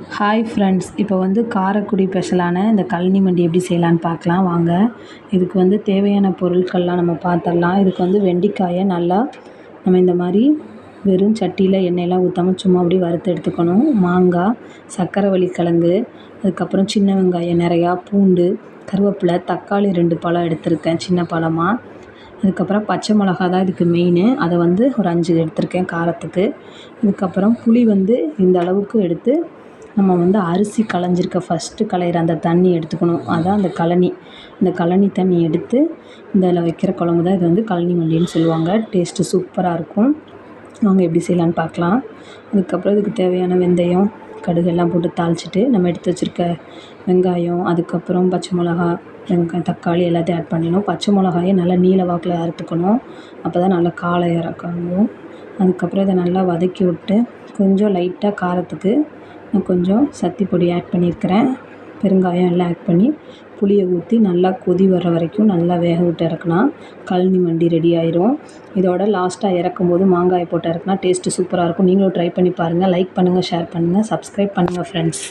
Hi friends, இப்போ வந்து காரைக்குடி ஸ்பெஷலான இந்த கழனி மண்டி எப்படி செய்யலான்னு பார்க்கலாம் வாங்க. இதுக்கு வந்து தேவையான பொருட்கள்லாம் நம்ம பார்த்துடலாம். இதுக்கு வந்து வெண்டைக்காயை நல்லா நம்ம இந்த மாதிரி வெறும் சட்டியில் எண்ணெயெல்லாம் ஊற்றாமல் சும்மா அப்படியே வறுத்து எடுத்துக்கணும். மாங்காய், சர்க்கரைவள்ளி கிழங்கு, அதுக்கப்புறம் சின்ன வெங்காயம் நிறையா, பூண்டு, கருவேப்பிலை, தக்காளி 2 பழம் எடுத்திருக்கேன் சின்ன பழமாக. அதுக்கப்புறம் பச்சை மிளகா தான் இதுக்கு மெயின். அதை வந்து ஒரு 5 எடுத்திருக்கேன் காரத்துக்கு. இதுக்கப்புறம் புளி வந்து இந்த அளவுக்கு எடுத்து நம்ம வந்து அரிசி களைஞ்சிருக்க ஃபஸ்ட்டு களையிற அந்த தண்ணி எடுத்துக்கணும். அதான் அந்த கழனி. இந்த கழனி தண்ணி எடுத்து இதில் வைக்கிற குழம்பு தான் இது வந்து கழனி மண்டின்னு சொல்லுவாங்க. டேஸ்ட்டு சூப்பராக இருக்கும். வாங்க எப்படி செய்யலான்னு பார்க்கலாம். அதுக்கப்புறம் இதுக்கு தேவையான வெந்தயம், கடுகு எல்லாம் போட்டு தாளிச்சிட்டு நம்ம எடுத்து வச்சுருக்க வெங்காயம், அதுக்கப்புறம் பச்சை மிளகா, வெங்காயம், தக்காளி எல்லாத்தையும் ஆட் பண்ணிடணும். பச்சை மிளகாயை நல்லா நீல வாக்கில் அறுத்துக்கணும். அப்போ தான் நல்லா காலை இறக்கணும். அதுக்கப்புறம் இதை நல்லா வதக்கி விட்டு கொஞ்சம் லைட்டாக காரத்துக்கு நான் கொஞ்சம் சத்தி பொடி ஆட் பண்ணியிருக்கிறேன். பெருங்காயம் எல்லாம் ஆட் பண்ணி புளியை ஊற்றி நல்லா கொதி வர்ற வரைக்கும் நல்லா வேக விட்டு இறக்குனா கழனி மண்டி ரெடி ஆயிரும். இதோட லாஸ்ட்டாக இறக்கும்போது மாங்காய் போட்டு இறக்குனா டேஸ்ட்டு சூப்பராக இருக்கும். நீங்களும் ட்ரை பண்ணி பாருங்கள். லைக் பண்ணுங்கள், ஷேர் பண்ணுங்கள், சப்ஸ்கிரைப் பண்ணுங்கள் ஃப்ரெண்ட்ஸ்.